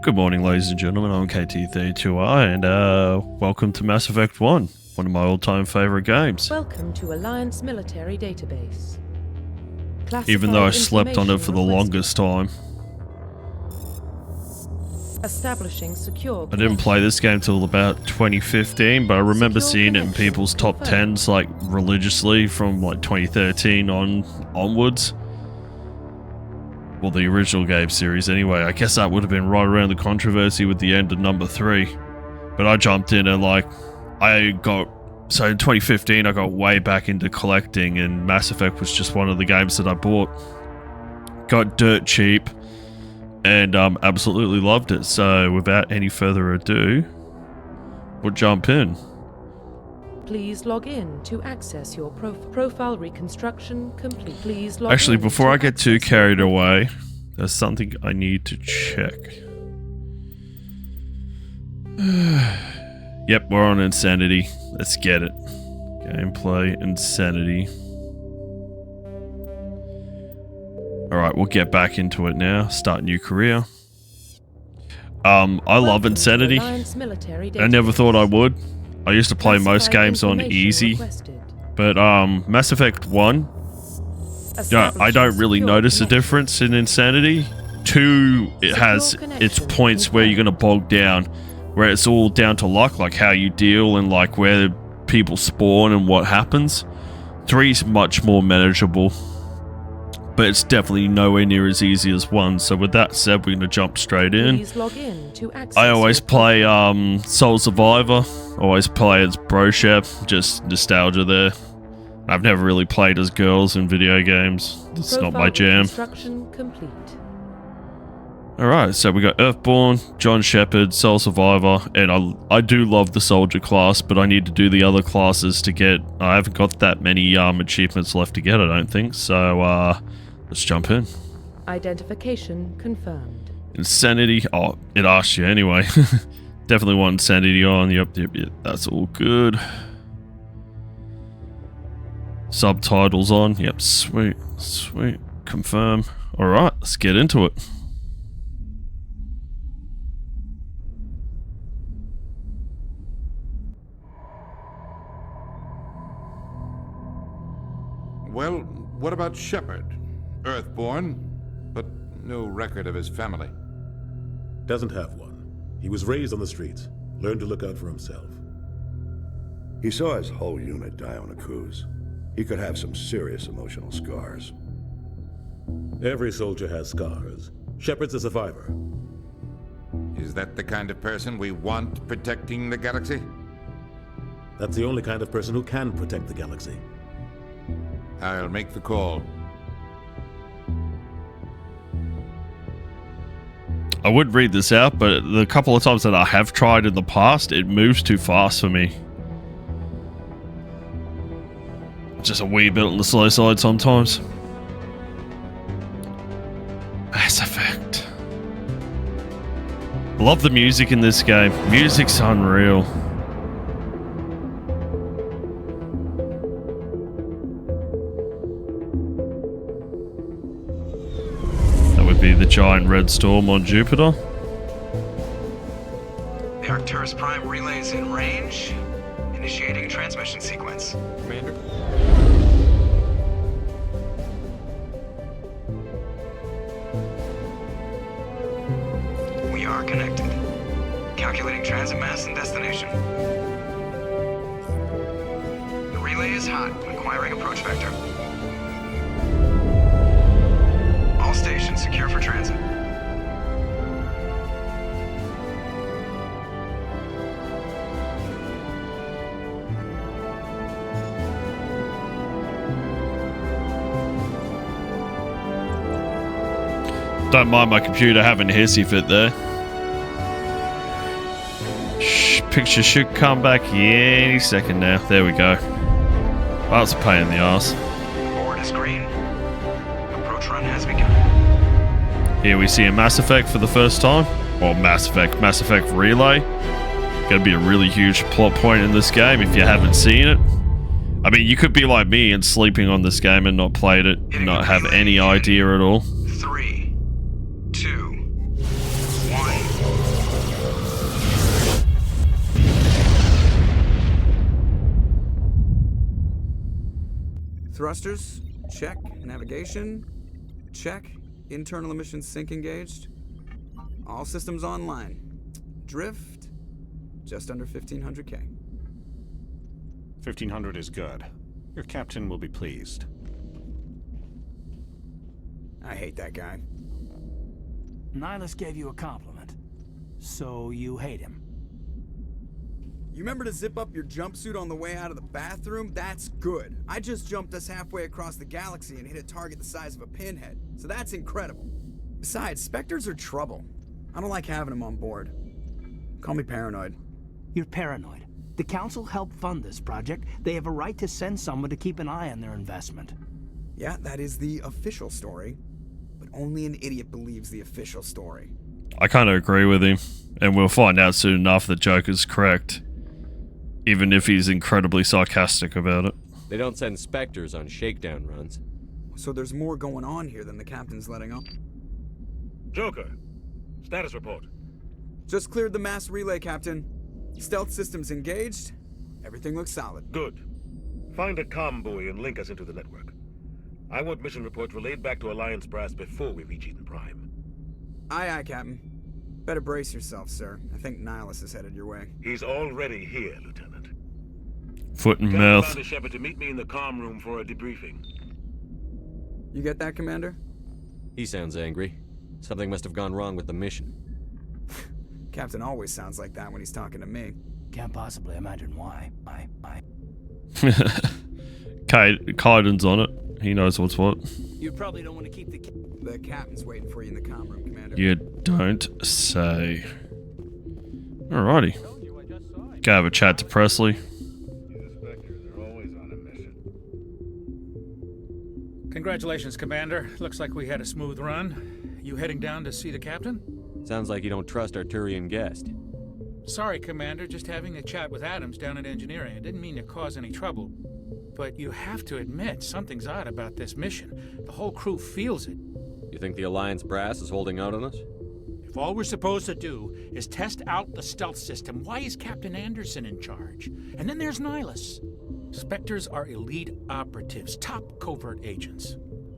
Good morning, ladies and gentlemen. I'm KT32I, and welcome to Mass Effect 1, one of my all-time favorite games. Welcome to Alliance Military Database. Even though I slept on it for the longest time. Establishing secure I didn't play this game till about 2015, but I remember seeing it in people's top 10s like religiously from like 2013 onwards. Well, the original game series anyway. I guess that would have been right around the controversy with the end of number 3. But I jumped in and so in 2015 I got way back into collecting, and Mass Effect was just one of the games that I bought. Got dirt cheap and absolutely loved it. So without any further ado, we'll jump in. Please log in to access your profile reconstruction complete. Please log Actually, in before to I get too access carried away, there's something I need to check. Yep, we're on Insanity. Let's get it. Gameplay, Insanity. Alright, we'll get back into it now. Start new career. I love Insanity. I never thought I would. I used to play most games on easy, but Mass Effect 1, I don't really notice a difference in Insanity. 2, it has its points where you're going to bog down, where it's all down to luck, like how you deal and like where people spawn and what happens. 3 is much more manageable, but it's definitely nowhere near as easy as 1. So with that said, we're going to jump straight in. I always play Soul Survivor. Always play as Broshep, just nostalgia there. I've never really played as girls in video games. It's not my jam. Alright, so we got Earthborn, John Shepard, Soul Survivor, and I do love the Soldier class, but I need to do the other classes to get... I haven't got that many achievements left to get, I don't think, so let's jump in. Identification confirmed. Insanity, oh, it asks you anyway. Definitely want Insanity on, yep, that's all good. Subtitles on, yep, sweet, confirm. Alright, let's get into it. Well, what about Shepard? Earthborn, but no record of his family. Doesn't have one. He was raised on the streets, learned to look out for himself. He saw his whole unit die on a cruise. He could have some serious emotional scars. Every soldier has scars. Shepard's a survivor. Is that the kind of person we want protecting the galaxy? That's the only kind of person who can protect the galaxy. I'll make the call. I would read this out, but the couple of times that I have tried in the past, it moves too fast for me. Just a wee bit on the slow side sometimes. Mass Effect. Love the music in this game. Music's unreal. Be the giant red storm on Jupiter. The Arcturus Prime relay is in range. Initiating transmission sequence. Commander. We are connected. Calculating transit mass and destination. The relay is hot, acquiring approach vector. All stations secure for transit. Don't mind my computer having a hissy fit there. Picture should come back any second now. There we go. Well, that's a pain in the ass. Board is green. Approach run has begun. Here we see a Mass Effect for the first time. Or Mass Effect Relay. Gonna be a really huge plot point in this game if you haven't seen it. I mean, you could be like me and sleeping on this game and not played it, and not have any idea at all. 3, 2, 1. Thrusters, check. Navigation, check. Internal emissions sync engaged. All systems online. Drift, just under 1,500K. 1,500 is good. Your captain will be pleased. I hate that guy. Nihilus gave you a compliment. So you hate him. You remember to zip up your jumpsuit on the way out of the bathroom? That's good. I just jumped us halfway across the galaxy and hit a target the size of a pinhead. So that's incredible. Besides, Spectres are trouble. I don't like having them on board. Call me paranoid. You're paranoid. The Council helped fund this project. They have a right to send someone to keep an eye on their investment. Yeah, that is the official story. But only an idiot believes the official story. I kind of agree with him, and we'll find out soon enough that Joker's correct, even if he's incredibly sarcastic about it. They don't send Spectres on shakedown runs. So there's more going on here than the captain's letting up. Joker, status report. Just cleared the mass relay, Captain. Stealth systems engaged. Everything looks solid. Good. Find a comm buoy and link us into the network. I want mission reports relayed back to Alliance Brass before we reach Eden Prime. Aye, aye, Captain. Better brace yourself, sir. I think Nihilus is headed your way. He's already here, Lieutenant. Foot and Tell mouth. Commander Shepard to meet me in the comm room for a debriefing. You get that, Commander? He sounds angry. Something must have gone wrong with the mission. Captain always sounds like that when he's talking to me. Can't possibly imagine why. Kaiden's on it. He knows what's what. You probably don't want to keep The captain's waiting for you in the comm room, Commander. You don't say. Alrighty. Go have a chat to Presley. These Spectres are always on a mission. Congratulations, Commander. Looks like we had a smooth run. You heading down to see the captain? Sounds like you don't trust our Turian guest. Sorry, Commander. Just having a chat with Adams down at engineering. I didn't mean to cause any trouble. But you have to admit, something's odd about this mission. The whole crew feels it. You think the Alliance Brass is holding out on us? If all we're supposed to do is test out the stealth system, why is Captain Anderson in charge? And then there's Nihilus. Spectres are elite operatives, top covert agents.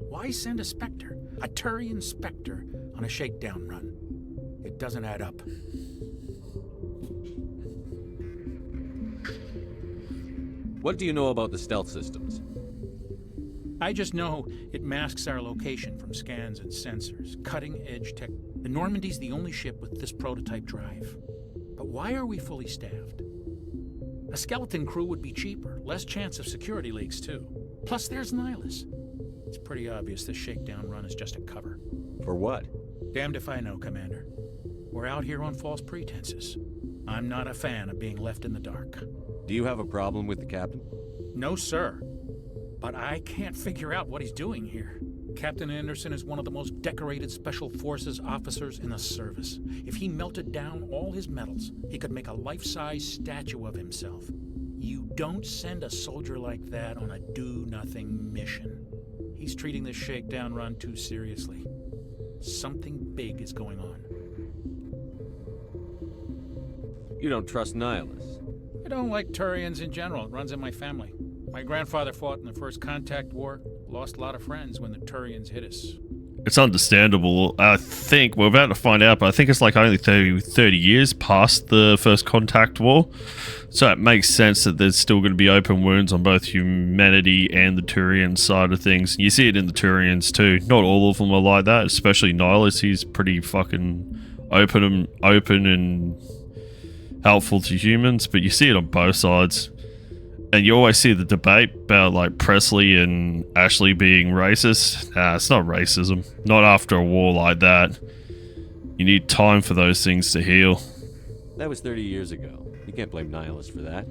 Why send a Spectre, a Turian Spectre, on a shakedown run? It doesn't add up. What do you know about the stealth systems? I just know it masks our location from scans and sensors. Cutting-edge tech. The Normandy's the only ship with this prototype drive. But why are we fully staffed? A skeleton crew would be cheaper, less chance of security leaks too. Plus there's Nihilus. It's pretty obvious this shakedown run is just a cover. For what? Damned if I know, Commander. We're out here on false pretenses. I'm not a fan of being left in the dark. Do you have a problem with the captain? No, sir. But I can't figure out what he's doing here. Captain Anderson is one of the most decorated Special Forces officers in the service. If he melted down all his medals, he could make a life-size statue of himself. You don't send a soldier like that on a do-nothing mission. He's treating this shakedown run too seriously. Something big is going on. You don't trust Nihilus? I don't like Turians in general. It runs in my family. My grandfather fought in the First Contact War. Lost a lot of friends when the Turians hit us. It's understandable. I think we're about to find out, but I think it's like only 30 years past the First Contact War. So it makes sense that there's still going to be open wounds on both humanity and the Turian side of things. You see it in the Turians too. Not all of them are like that, especially Nihilus. He's pretty fucking open and helpful to humans, but you see it on both sides. And you always see the debate about like Presley and Ashley being racist. Nah, it's not racism. Not after a war like that. You need time for those things to heal. That was 30 years ago. You can't blame Nihilus for that.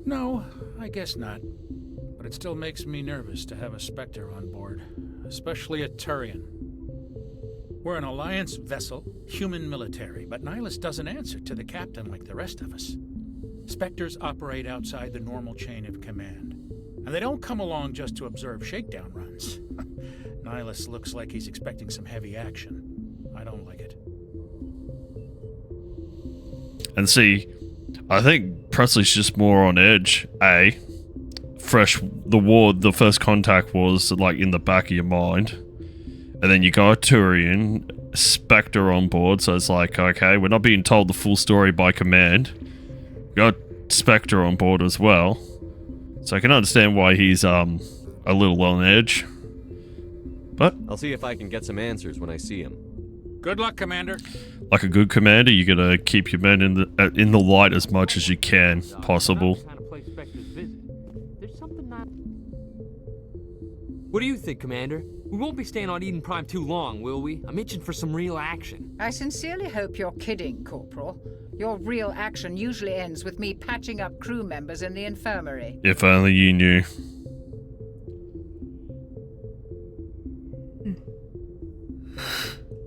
No, I guess not. But it still makes me nervous to have a Spectre on board. Especially a Turian. We're an Alliance vessel, human military, but Nihilus doesn't answer to the captain like the rest of us. Spectres operate outside the normal chain of command. And they don't come along just to observe shakedown runs. Nihilus looks like he's expecting some heavy action. I don't like it. And see, I think Presley's just more on edge, A, the first contact was like in the back of your mind, and then you got Turian, Spectre on board, so it's like, okay, we're not being told the full story by command. We got Spectre on board as well, so I can understand why he's a little on edge. But I'll see if I can get some answers when I see him. Good luck, Commander. like a good commander, you gotta keep your men in the light as much as you can possible. What do you think, Commander? We won't be staying on Eden Prime too long, will we? I'm itching for some real action. I sincerely hope you're kidding, Corporal. Your real action usually ends with me patching up crew members in the infirmary. If only you knew.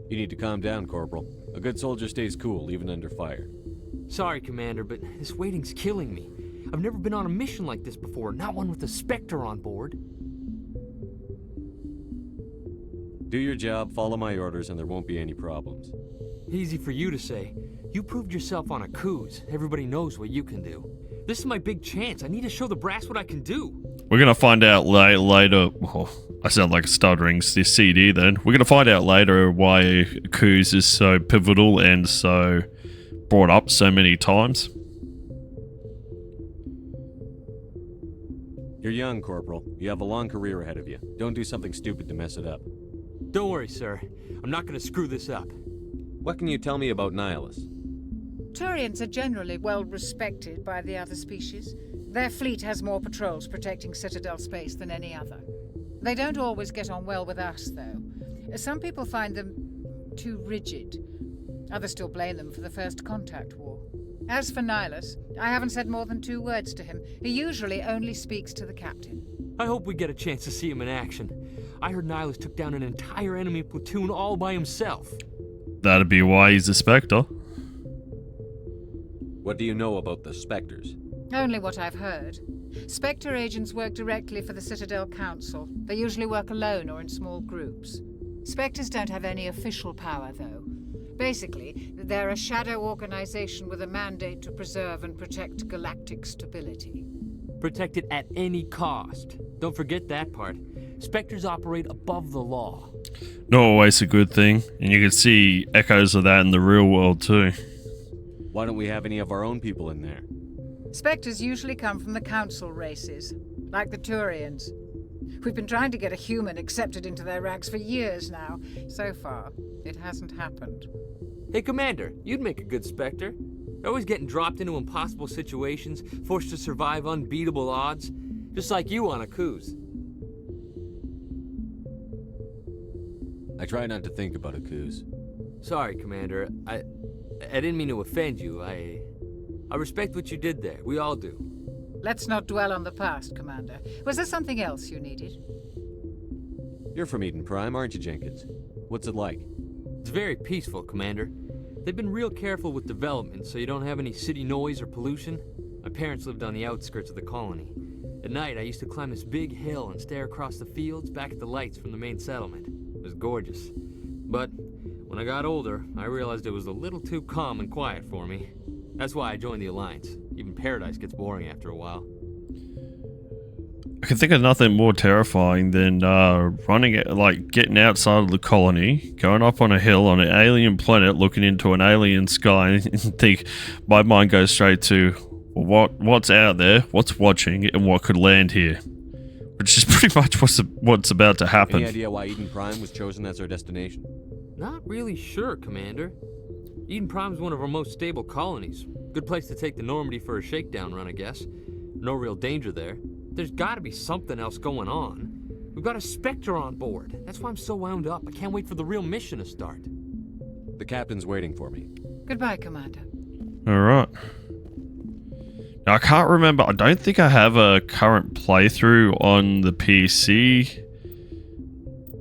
You need to calm down, Corporal. A good soldier stays cool, even under fire. Sorry, Commander, but this waiting's killing me. I've never been on a mission like this before, not one with a Spectre on board. Do your job, follow my orders, and there won't be any problems. Easy for you to say. You proved yourself on Akuz. Everybody knows what you can do. This is my big chance. I need to show the brass what I can do. We're gonna find out later. Oh, I sound like a stuttering CD then. We're gonna find out later why Akuz is so pivotal and so brought up so many times. You're young, Corporal. You have a long career ahead of you. Don't do something stupid to mess it up. Don't worry, sir. I'm not gonna screw this up. What can you tell me about Nihilus? Turians are generally well respected by the other species. Their fleet has more patrols protecting Citadel space than any other. They don't always get on well with us, though. Some people find them too rigid. Others still blame them for the First Contact War. As for Nihilus, I haven't said more than 2 words to him. He usually only speaks to the captain. I hope we get a chance to see him in action. I heard Nihilus took down an entire enemy platoon all by himself. That'd be why he's a Spectre. What do you know about the Spectres? Only what I've heard. Spectre agents work directly for the Citadel Council. They usually work alone or in small groups. Spectres don't have any official power, though. Basically, they're a shadow organization with a mandate to preserve and protect galactic stability. Protect it at any cost. Don't forget that part. Spectres operate above the law. Not always a good thing, and you can see echoes of that in the real world too. Why don't we have any of our own people in there? Spectres usually come from the Council races, like the Turians. We've been trying to get a human accepted into their ranks for years now. So far, it hasn't happened. Hey, Commander, you'd make a good Spectre. You're always getting dropped into impossible situations, forced to survive unbeatable odds, just like you on Akuz. I try not to think about Akuz. Sorry, Commander. I didn't mean to offend you. I respect what you did there. We all do. Let's not dwell on the past, Commander. Was there something else you needed? You're from Eden Prime, aren't you, Jenkins? What's it like? It's very peaceful, Commander. They've been real careful with development, so you don't have any city noise or pollution. My parents lived on the outskirts of the colony. At night, I used to climb this big hill and stare across the fields back at the lights from the main settlement. It was gorgeous. But when I got older, I realized it was a little too calm and quiet for me. That's why I joined the Alliance. Even Paradise gets boring after a while. I can think of nothing more terrifying than getting outside of the colony, going up on a hill on an alien planet, looking into an alien sky, and think my mind goes straight to what's out there, what's watching, and what could land here, which is pretty much what's about to happen. Any idea why Eden Prime was chosen as our destination? Not really sure, Commander. Eden Prime's one of our most stable colonies. Good place to take the Normandy for a shakedown run, I guess. No real danger there. There's gotta be something else going on. We've got a Spectre on board. That's why I'm so wound up. I can't wait for the real mission to start. The captain's waiting for me. Goodbye, Commander. Alright. Now, I can't remember. I don't think I have a current playthrough on the PC.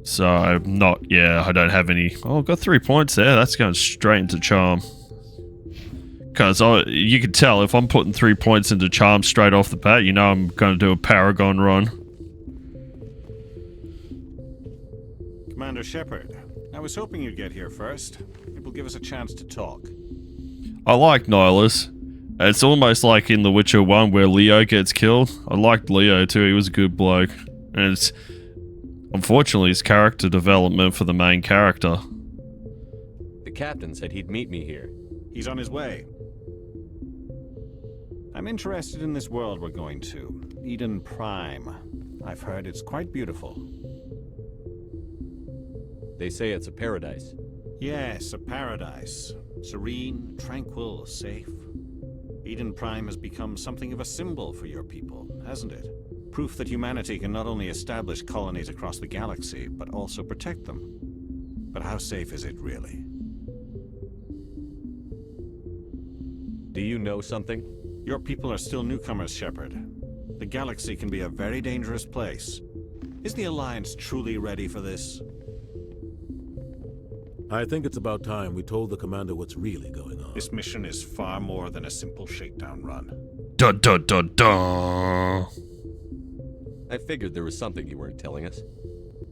So, I don't have any. Oh, I've got 3 points there. That's going straight into Charm. Because you can tell if I'm putting 3 points into Charm straight off the bat, you know I'm going to do a Paragon run. Commander Shepard, I was hoping you'd get here first. It will give us a chance to talk. I like Nihilus, It's almost like in The Witcher 1 where Leo gets killed. I liked Leo too, he was a good bloke. And it's unfortunately his character development for the main character. The captain said he'd meet me here. He's on his way. I'm interested in this world we're going to, Eden Prime. I've heard it's quite beautiful. They say it's a paradise. Yes, a paradise. Serene, tranquil, safe. Eden Prime has become something of a symbol for your people, hasn't it? Proof that humanity can not only establish colonies across the galaxy, but also protect them. But how safe is it really? Do you know something? Your people are still newcomers, Shepard. The galaxy can be a very dangerous place. Is the Alliance truly ready for this? I think it's about time we told the commander what's really going on. This mission is far more than a simple shakedown run. Dun dun dun dun. I figured there was something you weren't telling us.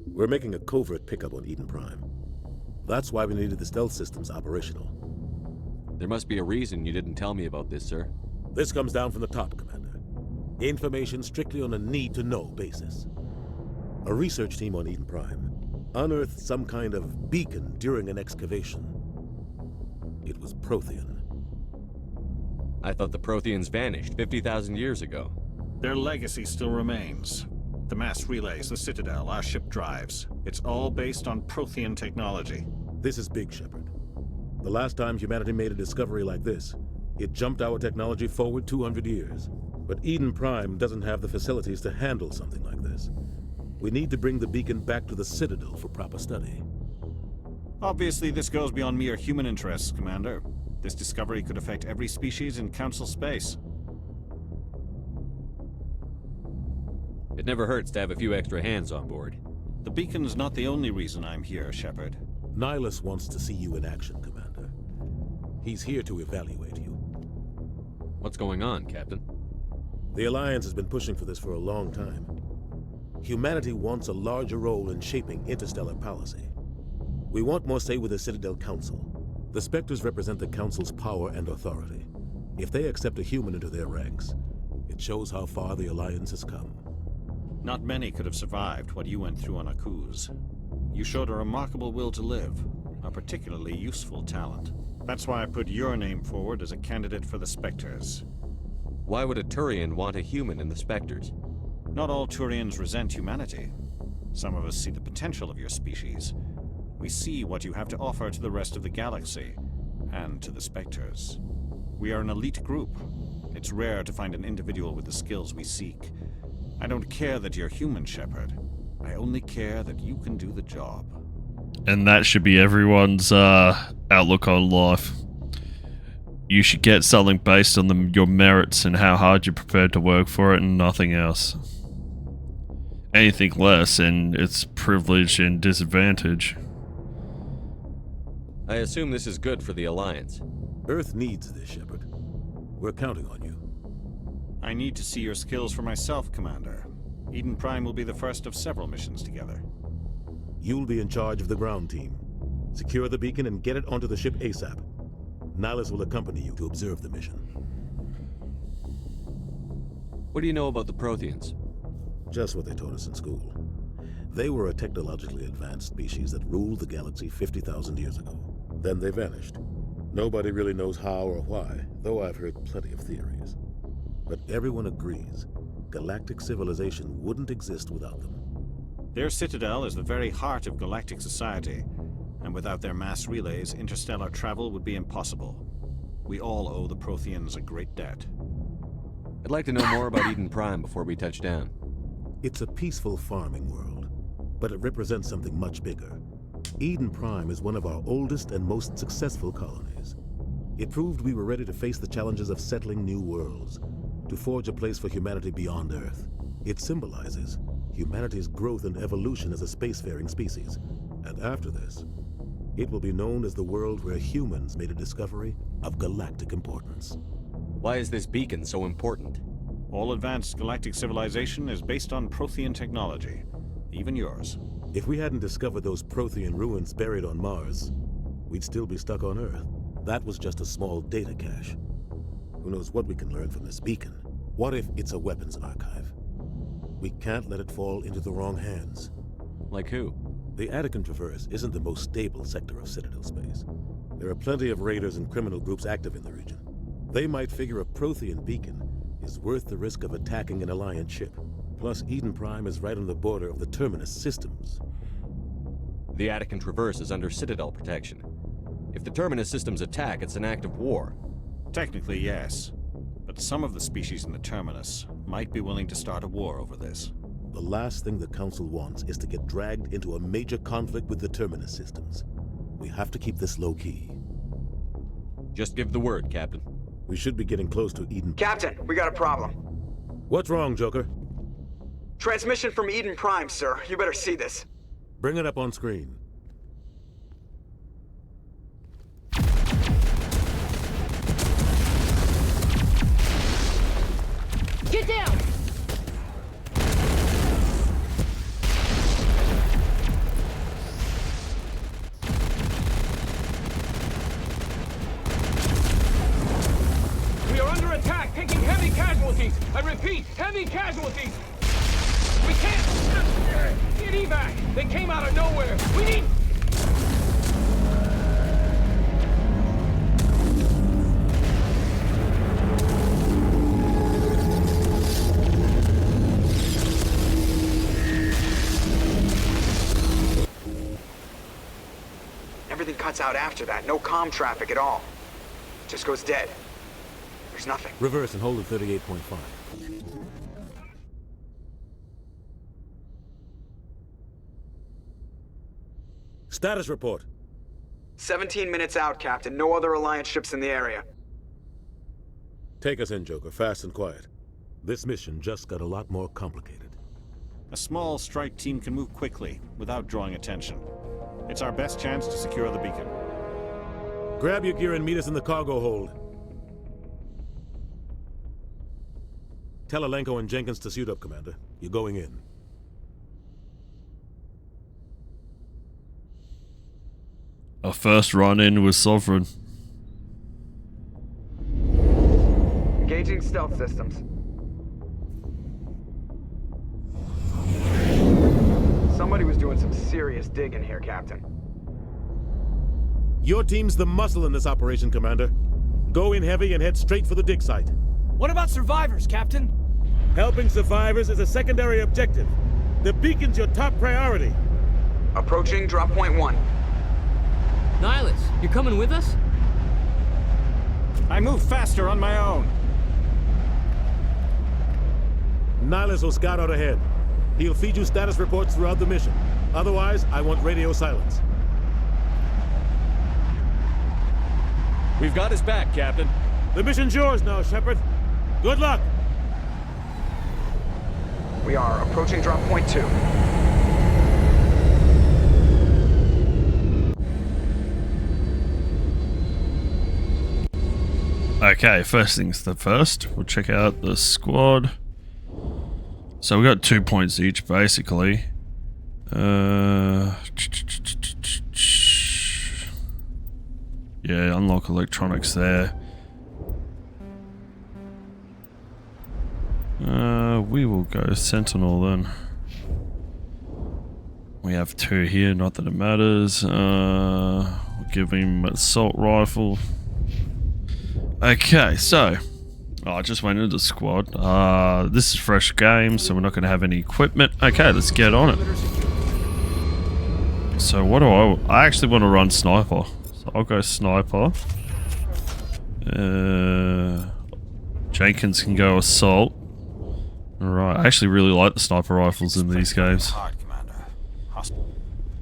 We're making a covert pickup on Eden Prime. That's why we needed the stealth systems operational. There must be a reason you didn't tell me about this, sir. This comes down from the top, Commander. Information strictly on a need-to-know basis. A research team on Eden Prime unearthed some kind of beacon during an excavation. It was Prothean. I thought the Protheans vanished 50,000 years ago. Their legacy still remains. The mass relays, the Citadel, our ship drives. It's all based on Prothean technology. This is big, Shepard. The last time humanity made a discovery like this, it jumped our technology forward 200 years. But Eden Prime doesn't have the facilities to handle something like this. We need to bring the beacon back to the Citadel for proper study. Obviously, this goes beyond mere human interests, Commander. This discovery could affect every species in Council space. It never hurts to have a few extra hands on board. The beacon's not the only reason I'm here, Shepard. Nihilus wants to see you in action, Commander. He's here to evaluate you. What's going on, Captain? The Alliance has been pushing for this for a long time. Humanity wants a larger role in shaping interstellar policy. We want more say with the Citadel Council. The Spectres represent the Council's power and authority. If they accept a human into their ranks, it shows how far the Alliance has come. Not many could have survived what you went through on Akuz. You showed a remarkable will to live, a particularly useful talent. That's why I put your name forward as a candidate for the Spectres. Why would a Turian want a human in the Spectres? Not all Turians resent humanity. Some of us see the potential of your species. We see what you have to offer to the rest of the galaxy, and to the Spectres. We are an elite group. It's rare to find an individual with the skills we seek. I don't care that you're human, Shepard. I only care that you can do the job. And that should be everyone's outlook on life. You should get something based on your merits and how hard you're prepared to work for it and nothing else. Anything less and it's privilege and disadvantage. I assume this is good for the Alliance. Earth needs this, Shepard. We're counting on you. I need to see your skills for myself, Commander. Eden Prime will be the first of several missions together. You'll be in charge of the ground team. Secure the beacon and get it onto the ship ASAP. Nihilus will accompany you to observe the mission. What do you know about the Protheans? Just what they taught us in school. They were a technologically advanced species that ruled the galaxy 50,000 years ago. Then they vanished. Nobody really knows how or why, though I've heard plenty of theories. But everyone agrees, galactic civilization wouldn't exist without them. Their citadel is the very heart of galactic society, and without their mass relays, interstellar travel would be impossible. We all owe the Protheans a great debt. I'd like to know more about Eden Prime before we touch down. It's a peaceful farming world, but it represents something much bigger. Eden Prime is one of our oldest and most successful colonies. It proved we were ready to face the challenges of settling new worlds, to forge a place for humanity beyond Earth. It symbolizes humanity's growth and evolution as a spacefaring species. And after this, it will be known as the world where humans made a discovery of galactic importance. Why is this beacon so important? All advanced galactic civilization is based on Prothean technology, even yours. If we hadn't discovered those Prothean ruins buried on Mars, we'd still be stuck on Earth. That was just a small data cache. Who knows what we can learn from this beacon? What if it's a weapons archive? We can't let it fall into the wrong hands. Like who? The Attican Traverse isn't the most stable sector of Citadel space. There are plenty of raiders and criminal groups active in the region. They might figure a Prothean beacon is worth the risk of attacking an Alliance ship. Plus, Eden Prime is right on the border of the Terminus systems. The Attican Traverse is under Citadel protection. If the Terminus systems attack, it's an act of war. Technically, yes. But some of the species in the Terminus might be willing to start a war over this. The last thing the Council wants is to get dragged into a major conflict with the Terminus systems. We have to keep this low-key. Just give the word, Captain. We should be getting close to Eden. Captain, we got a problem. What's wrong, Joker? Transmission from Eden Prime, sir. You better see this. Bring it up on screen. Get down! We are under attack, taking heavy casualties. I repeat, heavy casualties. We can't get evac. They came out of nowhere. We need. Everything cuts out after that. No comm traffic at all. Just goes dead. There's nothing. Reverse and hold at 38.5. Status report. 17 minutes out, Captain. No other Alliance ships in the area. Take us in, Joker. Fast and quiet. This mission just got a lot more complicated. A small strike team can move quickly, without drawing attention. It's our best chance to secure the beacon. Grab your gear and meet us in the cargo hold. Tell Alenko and Jenkins to suit up, Commander. You're going in. Our first run-in with Sovereign. Engaging stealth systems. Somebody was doing some serious digging here, Captain. Your team's the muscle in this operation, Commander. Go in heavy and head straight for the dig site. What about survivors, Captain? Helping survivors is a secondary objective. The beacon's your top priority. Approaching drop point 1. Nihilus, you're coming with us? I move faster on my own. Nihilus will scout out ahead. He'll feed you status reports throughout the mission. Otherwise, I want radio silence. We've got his back, Captain. The mission's yours now, Shepard. Good luck! We are approaching drop point 2. Okay, first things the first. We'll check out the squad. So we got 2 points each, basically. Yeah, unlock electronics there. We will go Sentinel then. We have 2 here, not that it matters. We'll give him an assault rifle. Okay, so I just went into the squad. This is fresh game, so we're not going to have any equipment. Okay, let's get on it. So what do I actually want to run sniper. So I'll go sniper. Jenkins can go assault. Alright, I actually really like the sniper rifles in these games.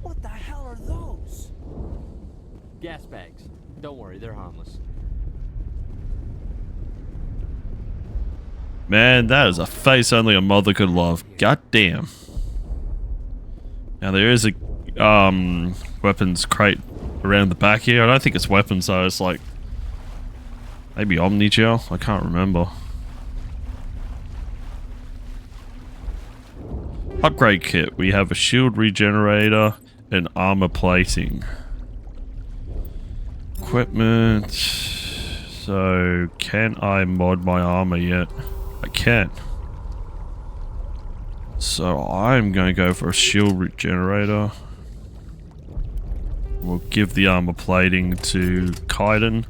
What the hell are those? Gas bags. Don't worry, they're harmless. Man, that is a face only a mother could love. God damn. Now there is a weapons crate around the back here. I don't think it's weapons though, it's like maybe Omnigel? I can't remember. Upgrade kit. We have a shield regenerator and armor plating. Equipment. So, can I mod my armor yet? I can. So, I'm going to go for a shield regenerator. We'll give the armor plating to Kaiden.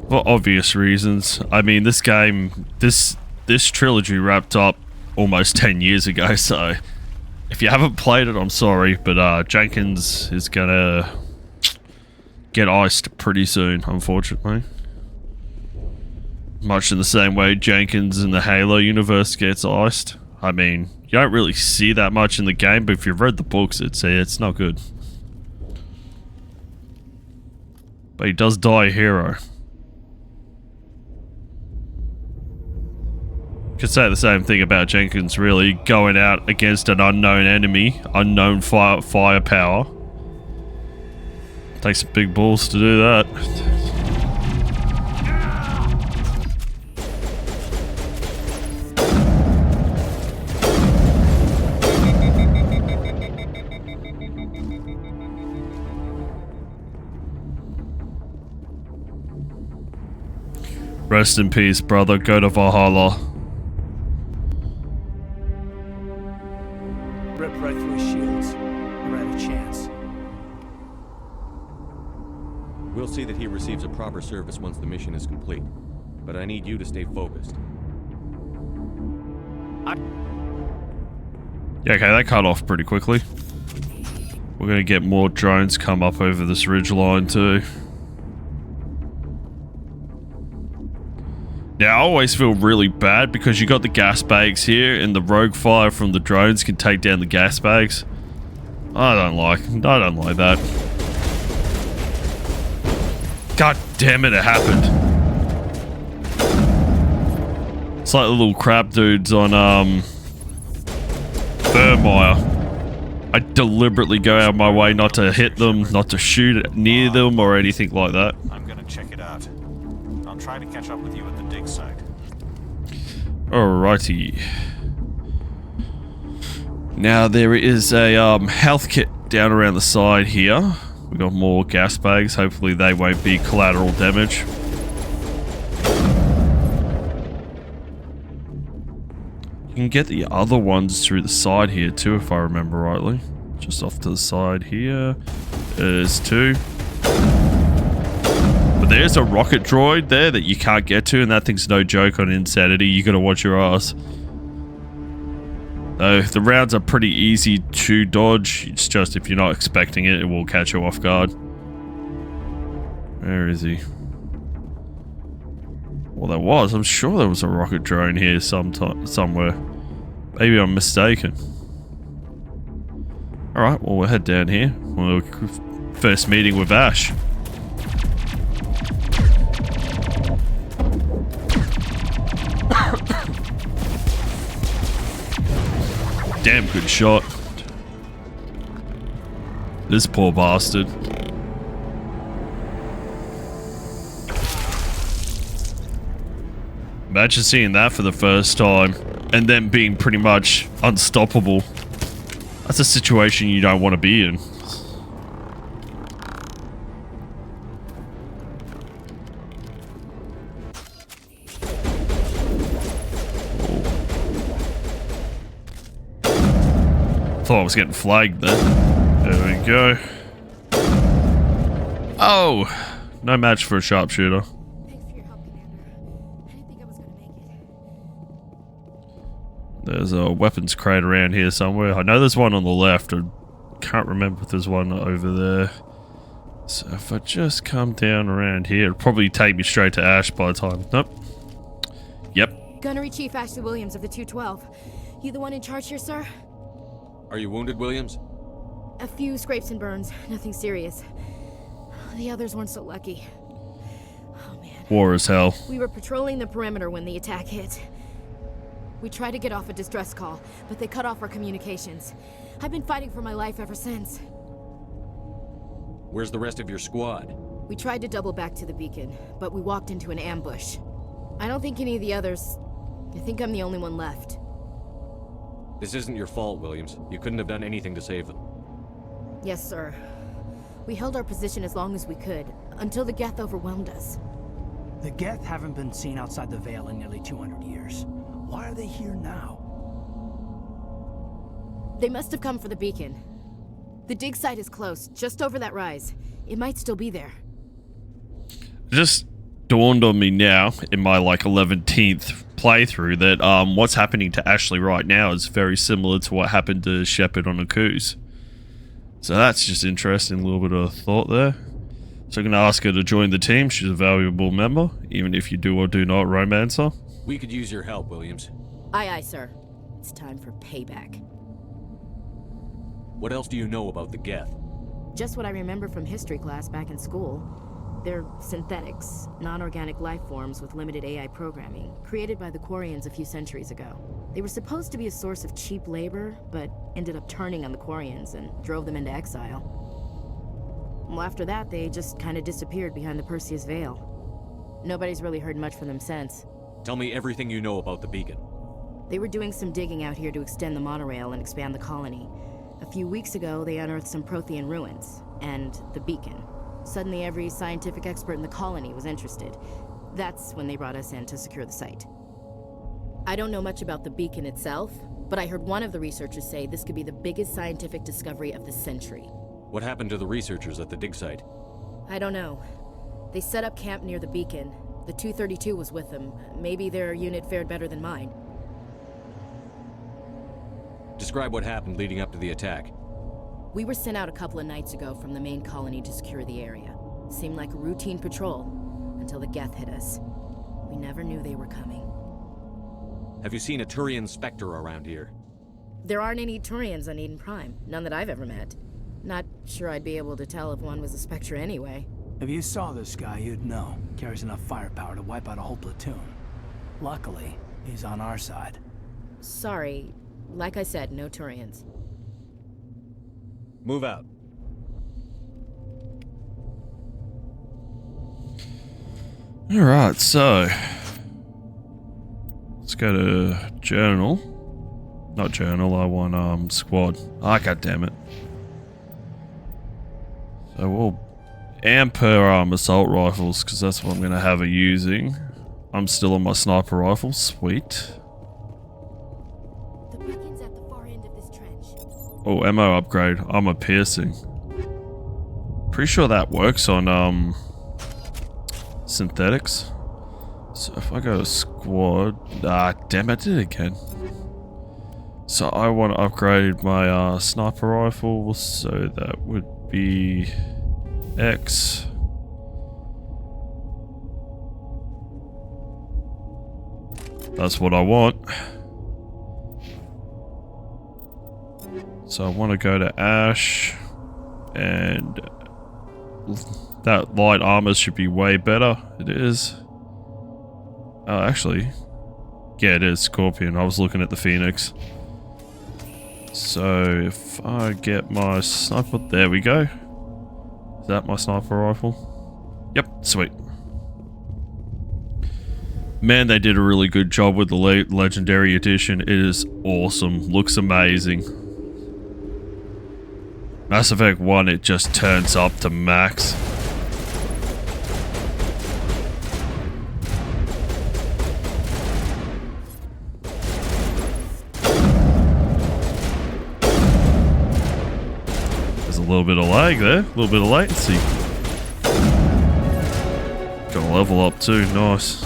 For obvious reasons. I mean, this game, this trilogy wrapped up almost 10 years ago, so if you haven't played it, I'm sorry, but Jenkins is gonna get iced pretty soon, unfortunately. Much in the same way Jenkins in the Halo universe gets iced. I mean, you don't really see that much in the game, but if you've read the books, it's not good. But he does die a hero. Could say the same thing about Jenkins, really, going out against an unknown enemy, unknown firepower. Takes some big balls to do that. Rest in peace, brother. Go to Valhalla. Ripped right through his shields. Never had a chance. We'll see that he receives a proper service once the mission is complete. But I need you to stay focused. Yeah, okay, that cut off pretty quickly. We're gonna get more drones come up over this ridge line too. Now, I always feel really bad because you got the gas bags here and the rogue fire from the drones can take down the gas bags. I don't like that. God damn it happened. It's like the little crab dudes on, Burmire. I deliberately go out of my way not to hit them, not to shoot near them or anything like that. I'm gonna check it out. I'll try to catch up with you at the dig site. Alrighty. Now there is a health kit down around the side here. We got more gas bags. Hopefully they won't be collateral damage. You can get the other ones through the side here too, if I remember rightly. Just off to the side here. There's two. But there's a rocket droid there that you can't get to, and that thing's no joke on insanity. You gotta watch your ass. Though the rounds are pretty easy to dodge. It's just if you're not expecting it, it will catch you off guard. Where is he? Well, there was. I'm sure there was a rocket drone here somewhere. Maybe I'm mistaken. Alright, well, we'll head down here. Well, first meeting with Ash. Damn good shot. This poor bastard. Imagine seeing that for the first time and then being pretty much unstoppable. That's a situation you don't want to be in. Thought I was getting flagged then. There we go. Oh! No match for a sharpshooter. There's a weapons crate around here somewhere. I know there's one on the left. I can't remember if there's one over there. So if I just come down around here, it'll probably take me straight to Ash by the time. Nope. Yep. Gunnery Chief Ashley Williams of the 212. You the one in charge here, sir? Are you wounded, Williams? A few scrapes and burns. Nothing serious. The others weren't so lucky. Oh, man. War as hell. We were patrolling the perimeter when the attack hit. We tried to get off a distress call, but they cut off our communications. I've been fighting for my life ever since. Where's the rest of your squad? We tried to double back to the beacon, but we walked into an ambush. I don't think any of the others... I think I'm the only one left. This isn't your fault, Williams. You couldn't have done anything to save them. Yes, sir. We held our position as long as we could, until the Geth overwhelmed us. The Geth haven't been seen outside the Veil in nearly 200 years. Why are they here now? They must have come for the beacon. The dig site is close, just over that rise. It might still be there. It just dawned on me now, in my, like, 11th playthrough, that, what's happening to Ashley right now is very similar to what happened to Shepard on Akuz. So that's just interesting, a little bit of thought there. So I'm going to ask her to join the team. She's a valuable member, even if you do or do not romance her. We could use your help, Williams. Aye, aye, sir. It's time for payback. What else do you know about the Geth? Just what I remember from history class back in school. They're synthetics, non-organic life forms with limited AI programming, created by the Quarians a few centuries ago. They were supposed to be a source of cheap labor, but ended up turning on the Quarians and drove them into exile. Well, after that, they just kind of disappeared behind the Perseus Veil. Nobody's really heard much from them since. Tell me everything you know about the beacon. They were doing some digging out here to extend the monorail and expand the colony. A few weeks ago, they unearthed some Prothean ruins, and the beacon. Suddenly, every scientific expert in the colony was interested. That's when they brought us in to secure the site. I don't know much about the beacon itself, but I heard one of the researchers say this could be the biggest scientific discovery of the century. What happened to the researchers at the dig site? I don't know. They set up camp near the beacon. The 232 was with them. Maybe their unit fared better than mine. Describe what happened leading up to the attack. We were sent out a couple of nights ago from the main colony to secure the area. Seemed like a routine patrol, until the Geth hit us. We never knew they were coming. Have you seen a Turian Spectre around here? There aren't any Turians on Eden Prime. None that I've ever met. Not sure I'd be able to tell if one was a Spectre anyway. If you saw this guy, you'd know. Carries enough firepower to wipe out a whole platoon. Luckily, he's on our side. Sorry. Like I said, no Turians. Move out. Alright, so let's go to journal. Not journal, I want squad. Ah, god damn it. So we'll amp her assault rifles, because that's what I'm gonna have her using. I'm still on my sniper rifle, sweet. The beacon's at the far end of this trench. Oh, ammo upgrade, armor piercing. Pretty sure that works on synthetics. So if I go to squad, damn it, I did it again. So I want to upgrade my sniper rifle, so that would be X. That's what I want. So I want to go to Ash, and that light armor should be way better. It is. Actually, yeah, it is Scorpion. I was looking at the Phoenix. So if I get my sniper, there we go. Is that my sniper rifle? Yep, sweet. Man, they did a really good job with the Legendary Edition. It is awesome. Looks amazing. Mass Effect 1, it just turns up to max. There's a little bit of lag there, a little bit of latency. Got a level up too, nice.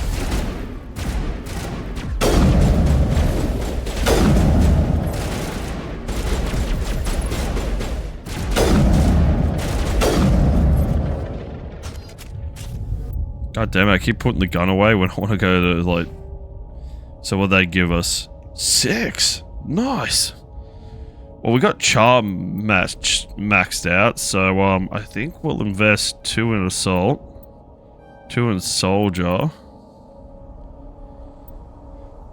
God damn it, I keep putting the gun away when I want to go to, like... So what they give us? 6! Nice! Well, we got Charm maxed out, so I think we'll invest 2 in Assault, 2 in Soldier.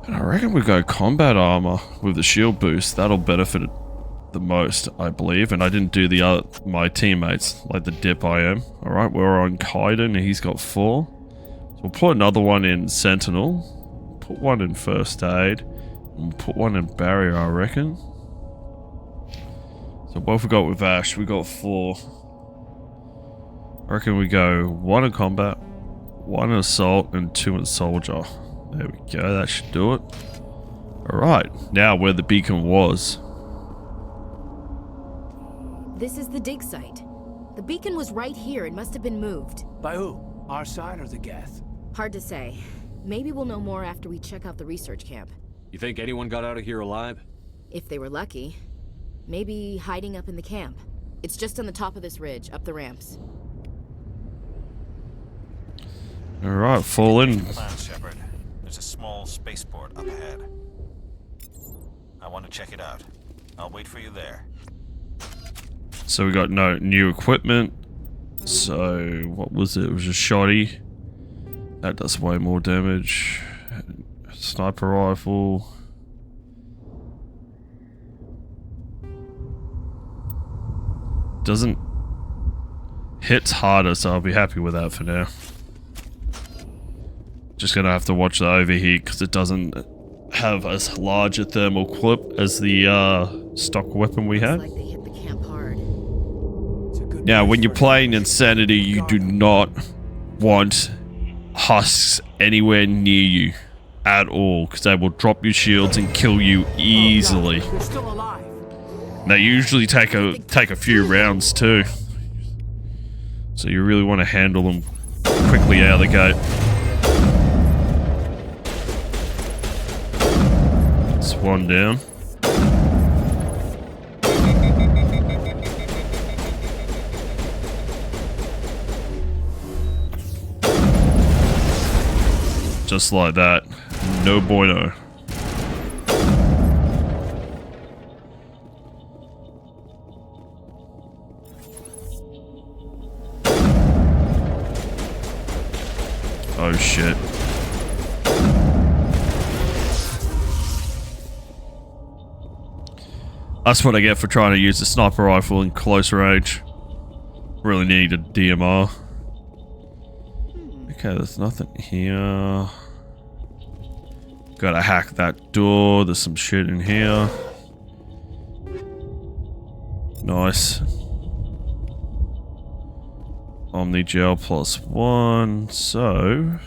And I reckon we go Combat Armor with the shield boost. That'll benefit it the most, I believe. And I didn't do the my teammates, like the dip I am. Alright, we're on Kaiden, he's got 4. So we'll put another one in Sentinel. Put one in First Aid. And we'll put one in Barrier, I reckon. So what have we got with Ash? We got 4. I reckon we go 1 in Combat, 1 assault and 2 in soldier. There we go, that should do it. Alright, now where the beacon was. This is the dig site. The beacon was right here. It must have been moved. By who? Our side or the Geth? Hard to say. Maybe we'll know more after we check out the research camp. You think anyone got out of here alive? If they were lucky. Maybe hiding up in the camp. It's just on the top of this ridge, up the ramps. Alright, fall in. Plan, Shepard. There's a small spaceport up ahead. I want to check it out. I'll wait for you there. So we got no new equipment. So what was it? It was a shoddy. That does way more damage. Sniper rifle. Doesn't hits harder, so I'll be happy with that for now. Just gonna have to watch the overheat because it doesn't have as large a thermal clip as the stock weapon we had. Like they hit the camp hard. Now, when you're playing Insanity, you do not want husks anywhere near you at all, because they will drop your shields and kill you easily. They're still alive. They usually take a few rounds too, so you really want to handle them quickly out of the gate. It's one down. Just like that. No bueno. Oh shit. That's what I get for trying to use the sniper rifle in close range. Really need a DMR. Okay, there's nothing here. Gotta hack that door. There's some shit in here. Nice. Omni-gel +1. So,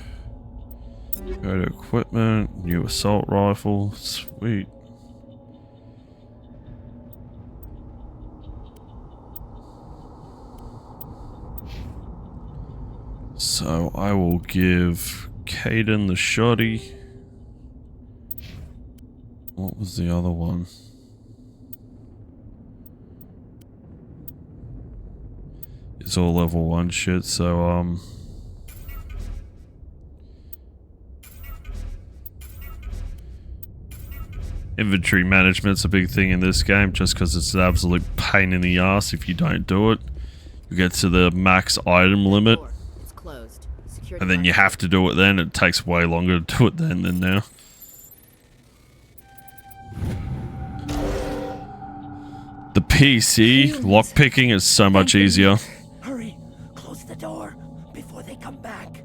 go to equipment. New assault rifle. Sweet. So I will give Kaidan the shoddy. What was the other one? It's all level 1 shit, so inventory management's a big thing in this game, just because it's an absolute pain in the ass if you don't do it. You get to the max item limit. And then you have to do it then. It takes way longer to do it then than now. The PC lockpicking is so much easier. Hurry, close the door before they come back.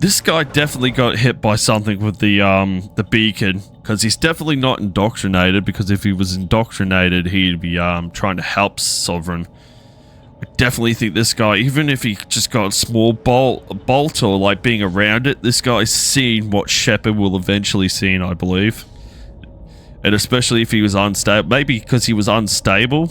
This guy definitely got hit by something with the beacon, because he's definitely not indoctrinated, because if he was indoctrinated, he'd be trying to help Sovereign. I definitely think this guy, even if he just got a small bolt or like being around it, this guy's seen what Shepard will eventually see, I believe. And especially if he was unstable, maybe because he was unstable,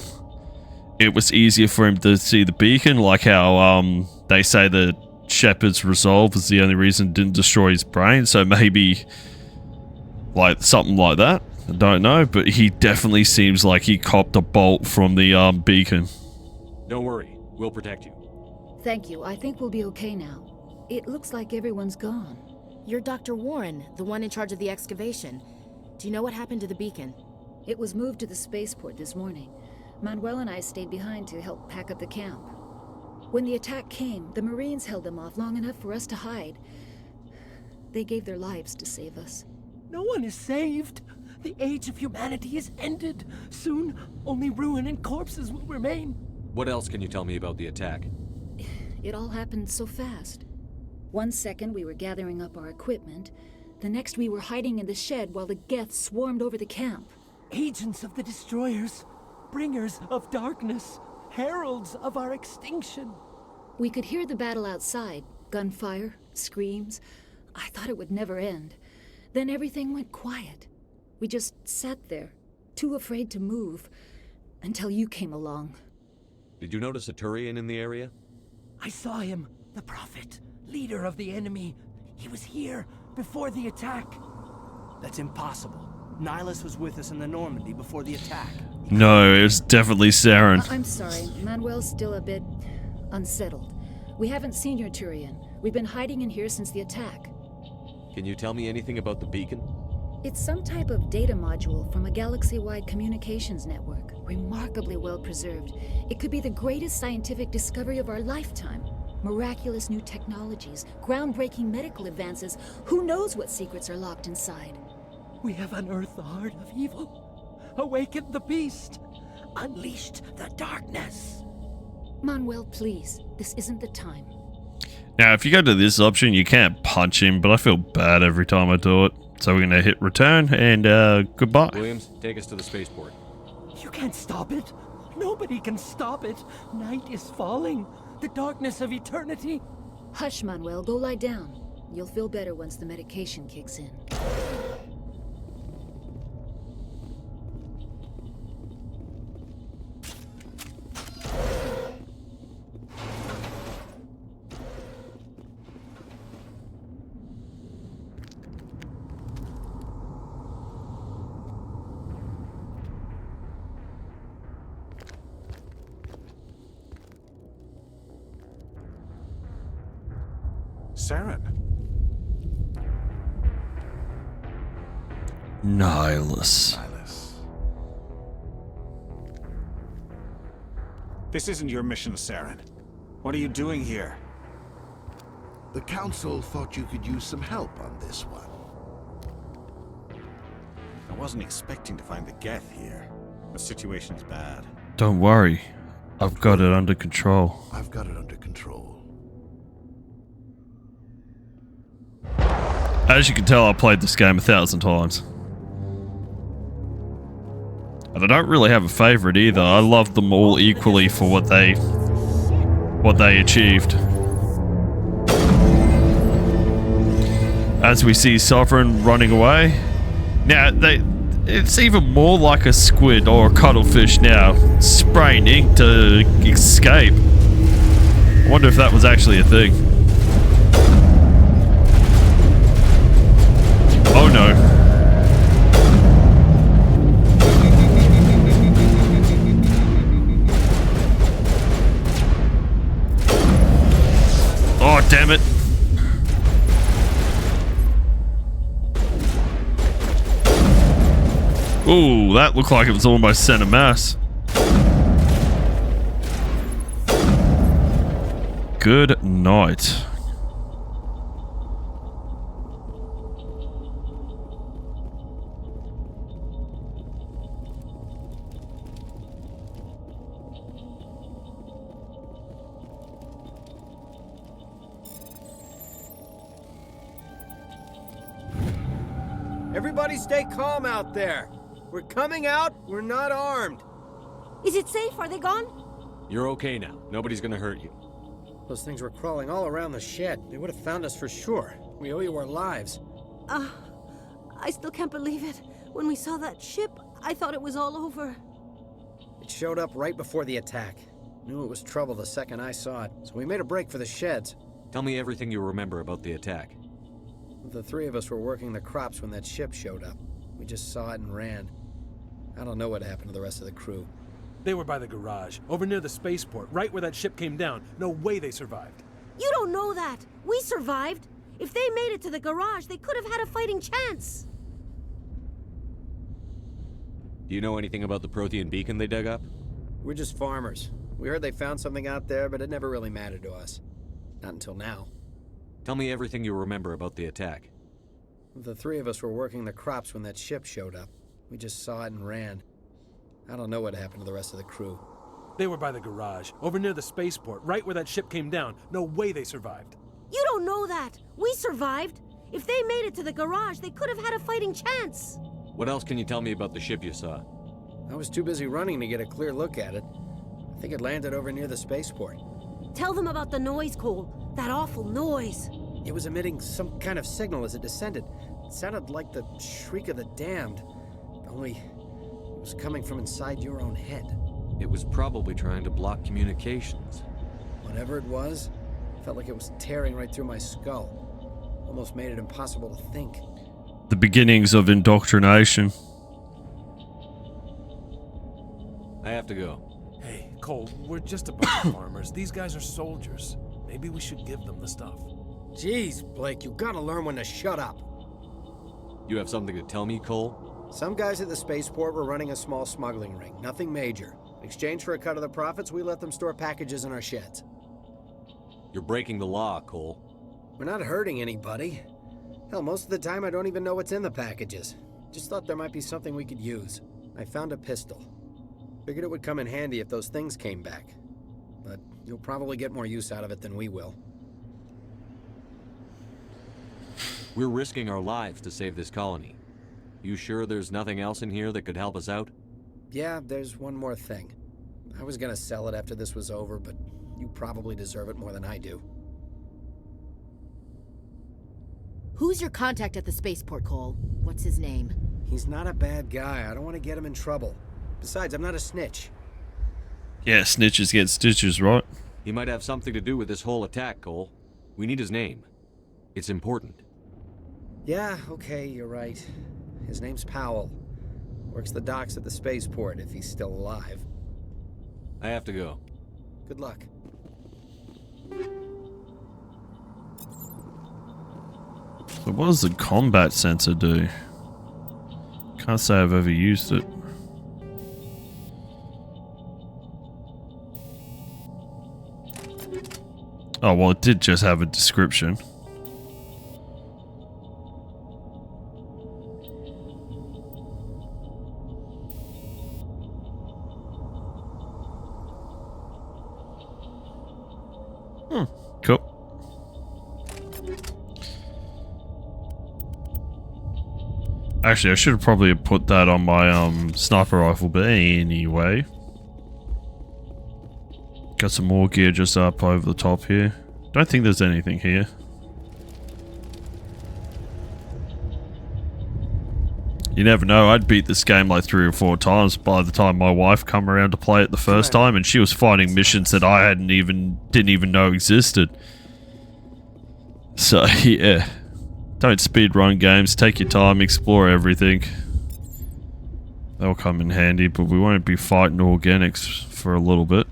it was easier for him to see the beacon, like how they say that Shepard's resolve was the only reason it didn't destroy his brain, so maybe like something like that. I don't know, but he definitely seems like he copped a bolt from the beacon. Don't worry, we'll protect you. Thank you. I think we'll be okay now. It looks like everyone's gone. You're Dr. Warren, the one in charge of the excavation. Do you know what happened to the beacon? It was moved to the spaceport this morning. Manuel and I stayed behind to help pack up the camp. When the attack came, the Marines held them off long enough for us to hide. They gave their lives to save us. No one is saved. The age of humanity is ended. Soon, only ruin and corpses will remain. What else can you tell me about the attack? It all happened so fast. 1 second we were gathering up our equipment. The next we were hiding in the shed while the Geth swarmed over the camp. Agents of the Destroyers. Bringers of darkness. Heralds of our extinction. We could hear the battle outside, Gunfire, screams. I thought it would never end. Then everything went quiet. We just sat there, too afraid to move, until you came along. Did you notice a Turian in the area? I saw him. The Prophet, leader of the enemy. He was here before the attack. That's impossible. Nihilus was with us in the Normandy before the attack. No, it was definitely Saren. I'm sorry. Manuel's still a bit unsettled. We haven't seen your Turian. We've been hiding in here since the attack. Can you tell me anything about the beacon? It's some type of data module from a galaxy-wide communications network. Remarkably well preserved. It could be the greatest scientific discovery of our lifetime. Miraculous new technologies, groundbreaking medical advances. Who knows what secrets are locked inside? We have unearthed the heart of evil, awakened the beast, unleashed the darkness. Manuel, please. This isn't the time. Now, if you go to this option, you can't punch him, but I feel bad every time I do it. So we're going to hit return, and goodbye. Williams, take us to the spaceport. You can't stop it. Nobody can stop it. Night is falling. The darkness of eternity. Hush, Manuel. Go lie down. You'll feel better once the medication kicks in. Saren. Nihilus. This isn't your mission, Saren. What are you doing here? The Council thought you could use some help on this one. I wasn't expecting to find the Geth here. The situation's bad. Don't worry. I've got it under control. I've got it under control. As you can tell, I've played this game 1,000 times. And I don't really have a favorite either. I love them all equally for what they achieved. As we see Sovereign running away. Now, it's even more like a squid or a cuttlefish now, spraying ink to escape. I wonder if that was actually a thing. Oh no. Oh, damn it. Ooh, that looked like it was almost center mass. Good night. Everybody stay calm out there. We're coming out, we're not armed. Is it safe? Are they gone? You're okay now. Nobody's gonna hurt you. Those things were crawling all around the shed. They would have found us for sure. We owe you our lives. I still can't believe it. When we saw that ship, I thought it was all over. It showed up right before the attack. Knew it was trouble the second I saw it, so we made a break for the sheds. Tell me everything you remember about the attack. The three of us were working the crops when that ship showed up. We just saw it and ran. I don't know what happened to the rest of the crew. They were by the garage, over near the spaceport, right where that ship came down. No way they survived. You don't know that. We survived. If they made it to the garage, they could have had a fighting chance. Do you know anything about the Prothean beacon they dug up? We're just farmers. We heard they found something out there, but it never really mattered to us. Not until now. Tell me everything you remember about the attack. The three of us were working the crops when that ship showed up. We just saw it and ran. I don't know what happened to the rest of the crew. They were by the garage, over near the spaceport, right where that ship came down. No way they survived. You don't know that. We survived. If they made it to the garage, they could have had a fighting chance. What else can you tell me about the ship you saw? I was too busy running to get a clear look at it. I think it landed over near the spaceport. Tell them about the noise, Cole. That awful noise. It was emitting some kind of signal as it descended. It sounded like the shriek of the damned, only it was coming from inside your own head. It was probably trying to block communications. Whatever it was, felt like it was tearing right through my skull. Almost made it impossible to think. The beginnings of indoctrination. I have to go. Hey, Cole, we're just a bunch of farmers. These guys are soldiers. Maybe we should give them the stuff. Jeez, Blake, you gotta learn when to shut up. You have something to tell me, Cole? Some guys at the spaceport were running a small smuggling ring, nothing major. In exchange for a cut of the profits, we let them store packages in our sheds. You're breaking the law, Cole. We're not hurting anybody. Hell, most of the time I don't even know what's in the packages. Just thought there might be something we could use. I found a pistol. Figured it would come in handy if those things came back. But you'll probably get more use out of it than we will. We're risking our lives to save this colony. You sure there's nothing else in here that could help us out? Yeah, there's one more thing. I was gonna sell it after this was over, but you probably deserve it more than I do. Who's your contact at the spaceport, Cole? What's his name? He's not a bad guy. I don't want to get him in trouble. Besides, I'm not a snitch. Yeah, snitches get stitches, right? He might have something to do with this whole attack, Cole. We need his name. It's important. Yeah, okay, you're right. His name's Powell. Works the docks at the spaceport if he's still alive. I have to go. Good luck. So what does the combat sensor do? Can't say I've ever used it. Oh, well, it did just have a description. Cool. Actually, I should have probably put that on my sniper rifle, but anyway. Got some more gear just up over the top here. Don't think there's anything here. You never know, I'd beat this game like 3 or 4 times by the time my wife come around to play it the first time, and she was fighting missions that I didn't even know existed. So yeah, don't speedrun games, take your time, explore everything. They'll come in handy, but we won't be fighting organics for a little bit.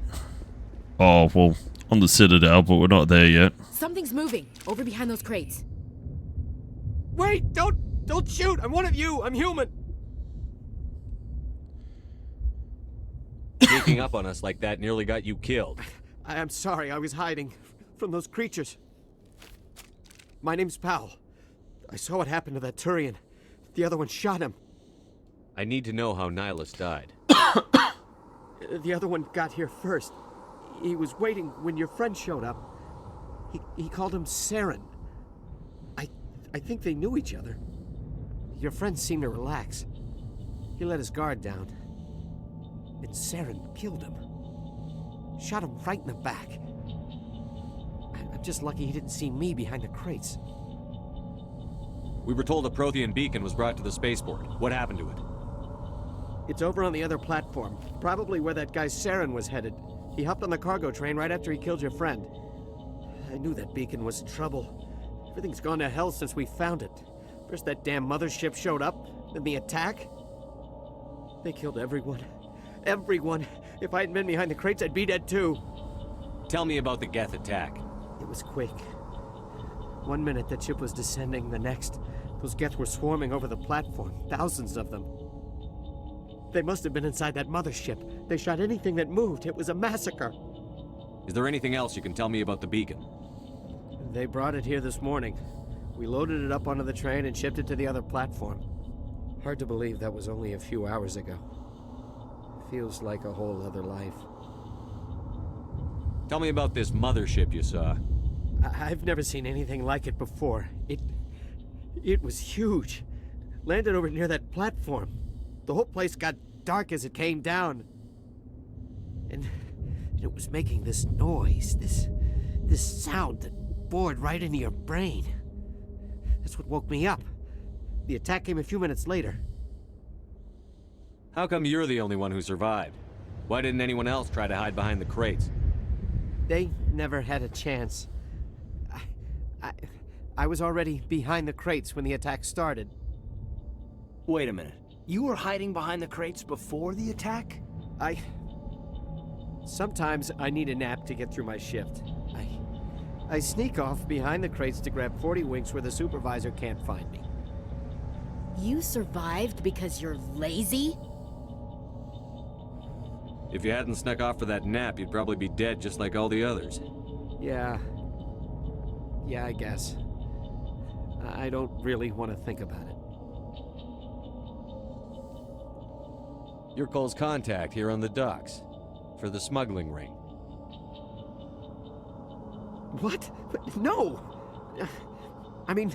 Oh, well, on the Citadel, but we're not there yet. Something's moving, over behind those crates. Wait, don't shoot! I'm one of you! I'm human! Sneaking up on us like that nearly got you killed. I'm sorry, I was hiding from those creatures. My name's Powell. I saw what happened to that Turian. The other one shot him. I need to know how Nihilus died. The other one got here first. He was waiting when your friend showed up. He called him Saren. I think they knew each other. Your friend seemed to relax. He let his guard down. And Saren killed him. Shot him right in the back. I'm just lucky he didn't see me behind the crates. We were told a Prothean beacon was brought to the spaceport. What happened to it? It's over on the other platform. Probably where that guy Saren was headed. He hopped on the cargo train right after he killed your friend. I knew that beacon was in trouble. Everything's gone to hell since we found it. First that damn mothership showed up, then the attack. They killed everyone. Everyone. If I hadn't been behind the crates, I'd be dead too. Tell me about the Geth attack. It was quick. 1 minute that ship was descending, the next, those Geth were swarming over the platform. Thousands of them. They must have been inside that mothership. They shot anything that moved. It was a massacre. Is there anything else you can tell me about the beacon? They brought it here this morning. We loaded it up onto the train and shipped it to the other platform. Hard to believe that was only a few hours ago. Feels like a whole other life. Tell me about this mothership you saw. I've never seen anything like it before. It was huge. Landed over near that platform. The whole place got dark as it came down. And it was making this noise, this sound that bored right into your brain. That's what woke me up. The attack came a few minutes later. How come you're the only one who survived? Why didn't anyone else try to hide behind the crates? They never had a chance. I was already behind the crates when the attack started. Wait a minute. You were hiding behind the crates before the attack? Sometimes I need a nap to get through my shift. I sneak off behind the crates to grab 40 winks where the supervisor can't find me. You survived because you're lazy? If you hadn't snuck off for that nap, you'd probably be dead just like all the others. Yeah, I guess. I don't really want to think about it. You're Cole's contact here on the docks for the smuggling ring. What? No! I mean,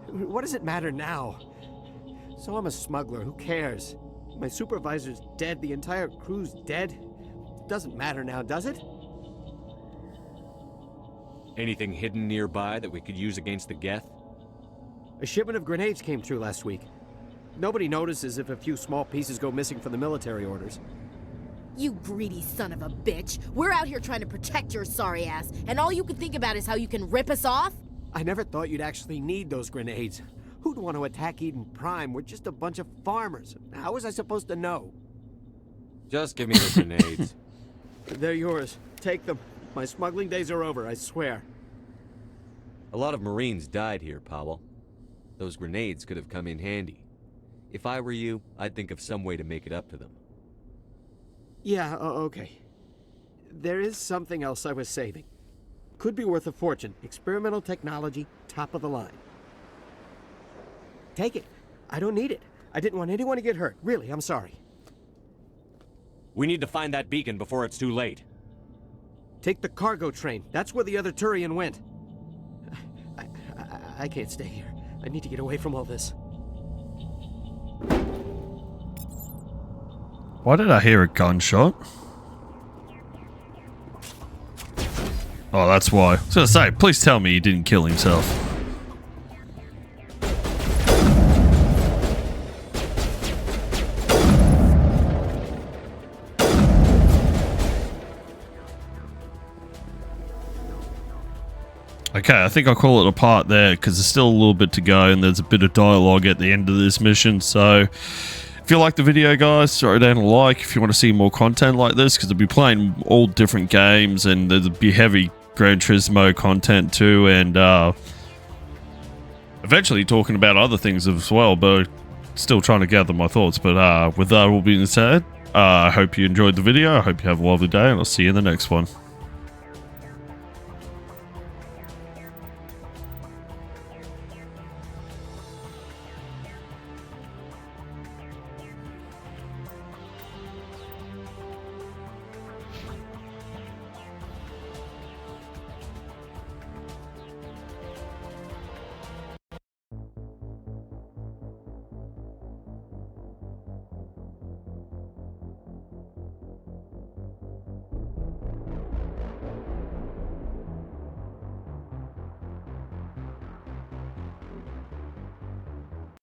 what does it matter now? So I'm a smuggler, who cares? My supervisor's dead, the entire crew's dead. It doesn't matter now, does it? Anything hidden nearby that we could use against the Geth? A shipment of grenades came through last week. Nobody notices if a few small pieces go missing from the military orders. You greedy son of a bitch. We're out here trying to protect your sorry ass, and all you can think about is how you can rip us off? I never thought you'd actually need those grenades. Who'd want to attack Eden Prime? We're just a bunch of farmers. How was I supposed to know? Just give me the grenades. They're yours. Take them. My smuggling days are over, I swear. A lot of Marines died here, Powell. Those grenades could have come in handy. If I were you, I'd think of some way to make it up to them. Yeah, okay. There is something else I was saving. Could be worth a fortune. Experimental technology, top of the line. Take it. I don't need it. I didn't want anyone to get hurt. Really, I'm sorry. We need to find that beacon before it's too late. Take the cargo train. That's where the other Turian went. I can't stay here. I need to get away from all this. Why did I hear a gunshot? Oh, that's why. I was gonna say, please tell me he didn't kill himself. Okay, I think I'll call it a part there because there's still a little bit to go and there's a bit of dialogue at the end of this mission. So if you like the video, guys, throw down a like if you want to see more content like this, because I'll be playing all different games and there'll be heavy Gran Turismo content too, and eventually talking about other things as well, but still trying to gather my thoughts. But with that all being said, I hope you enjoyed the video. I hope you have a lovely day, and I'll see you in the next one.